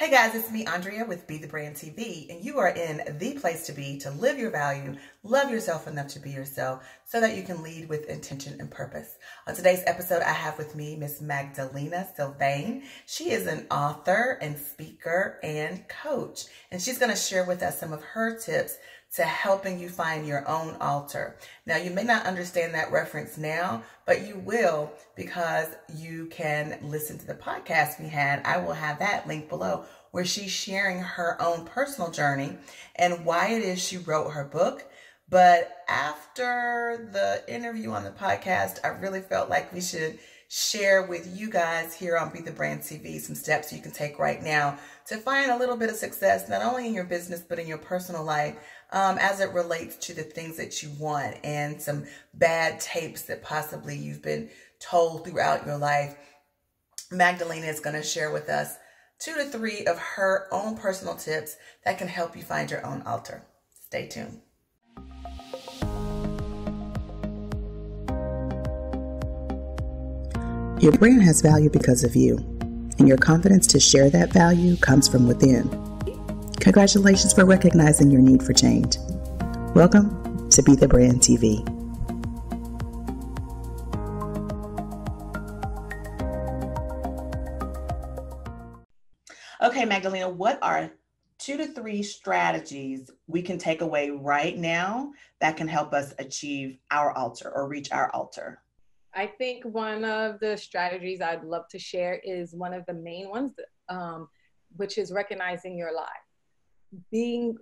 Hey guys, it's me, Andrea with Be The Brand TV, and you are in the place to be to live your value, love yourself enough to be yourself so that you can lead with intention and purpose. On today's episode, I have with me Miss Magdalina Sylvain. She is an author and speaker and coach, and she's going to share with us some of her tips to helping you find your own altar. Now, you may not understand that reference now, but you will because you can listen to the podcast we had. I will have that link below where she's sharing her own personal journey and why it is she wrote her book. But after the interview on the podcast, I really felt like we should share with you guys here on Be The Brand TV some steps you can take right now to find a little bit of success, not only in your business, but in your personal life, as it relates to the things that you want and some bad tapes that possibly you've been told throughout your life. Magdalena is going to share with us 2 to 3 of her own personal tips that can help you find your own altar. Stay tuned. Your brand has value because of you, and your confidence to share that value comes from within. Congratulations for recognizing your need for change. Welcome to Be The Brand TV. Okay, Magdalena, what are 2 to 3 strategies we can take away right now that can help us achieve our altar or reach our altar? I think one of the strategies I'd love to share is one of the main ones, which is recognizing your lie. Being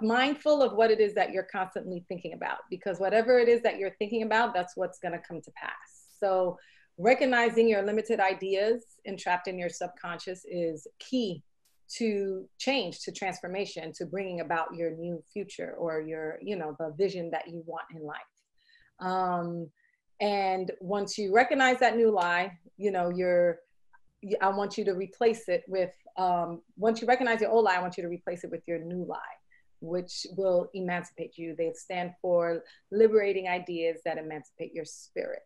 mindful of what it is that you're constantly thinking about, because whatever it is that you're thinking about, that's what's going to come to pass. So recognizing your limited ideas entrapped in your subconscious is key to change, to transformation, to bringing about your new future or your, the vision that you want in life. And once you recognize that new lie, I want you to replace it with, once you recognize your old lie, I want you to replace it with your new lie, which will emancipate you. They stand for liberating ideas that emancipate your spirit.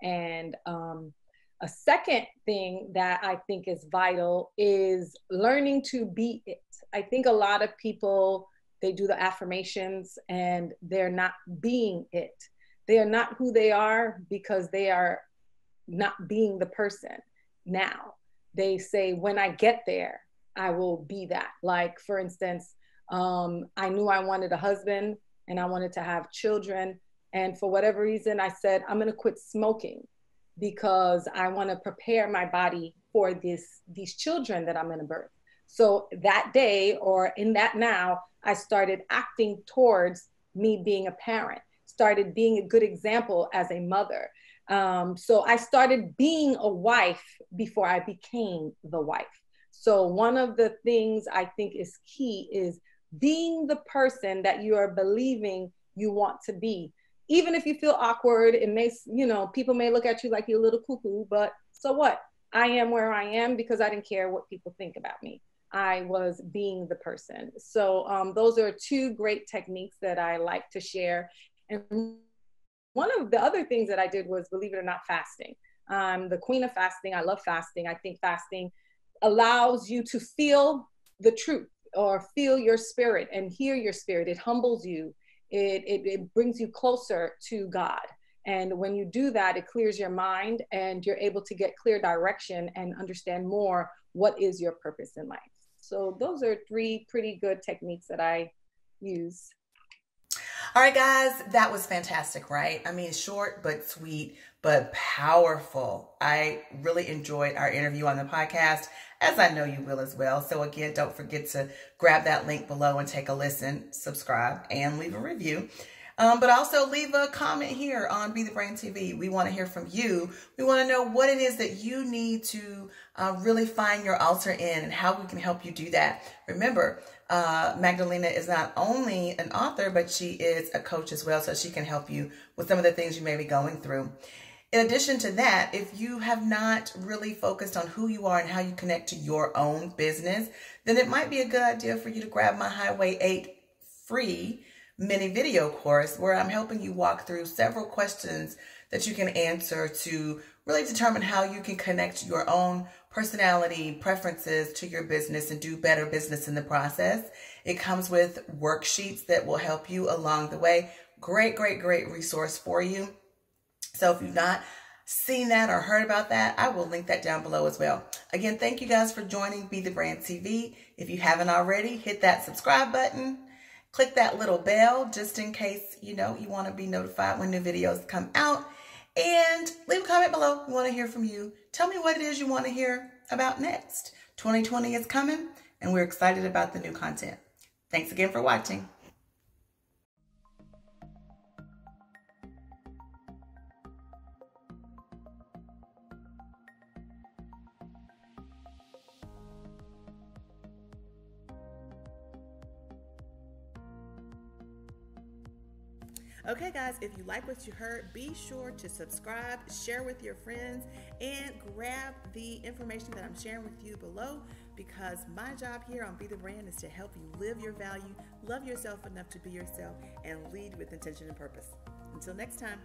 And a second thing that I think is vital is learning to be it. I think a lot of people, they do the affirmations and they're not being it. They are not who they are because they are not being the person now. They say, when I get there, I will be that. Like, for instance, I knew I wanted a husband and I wanted to have children. And for whatever reason, I said, I'm going to quit smoking because I want to prepare my body for these children that I'm going to birth. So that day, or in that now, I started acting towards me being a parent. Started being a good example as a mother. So I started being a wife before I became the wife. So one of the things I think is key is being the person that you are believing you want to be. Even if you feel awkward, it may, people may look at you like you're a little cuckoo, but so what? I am where I am because I didn't care what people think about me. I was being the person. So those are 2 great techniques that I like to share. And one of the other things that I did was, believe it or not, fasting. The queen of fasting. I love fasting. I think fasting allows you to feel the truth or feel your spirit and hear your spirit. It humbles you. It brings you closer to God. And when you do that, it clears your mind and you're able to get clear direction and understand more what is your purpose in life. So those are 3 pretty good techniques that I use. All right, guys, that was fantastic, right? I mean, short but sweet, but powerful. I really enjoyed our interview on the podcast, as I know you will as well. So again, don't forget to grab that link below and take a listen, subscribe, and leave a review. But also leave a comment here on Be The Brand TV. We want to hear from you. We want to know what it is that you need to really find your altar in and how we can help you do that. Remember, Magdalena is not only an author, but she is a coach as well, so she can help you with some of the things you may be going through. In addition to that, if you have not really focused on who you are and how you connect to your own business, then it might be a good idea for you to grab my Highway 8 free mini video course where I'm helping you walk through several questions that you can answer to really determine how you can connect your own personality, preferences to your business and do better business in the process. It comes with worksheets that will help you along the way. Great resource for you. So if you've not seen that or heard about that, I will link that down below as well. Again, thank you guys for joining Be the Brand TV. If you haven't already, hit that subscribe button. Click that little bell just in case, you want to be notified when new videos come out. And leave a comment below. We want to hear from you. Tell me what it is you want to hear about next. 2020 is coming, and we're excited about the new content. Thanks again for watching. Okay guys, if you like what you heard, be sure to subscribe, share with your friends, and grab the information that I'm sharing with you below, because my job here on Be the Brand is to help you live your value, love yourself enough to be yourself, and lead with intention and purpose. Until next time.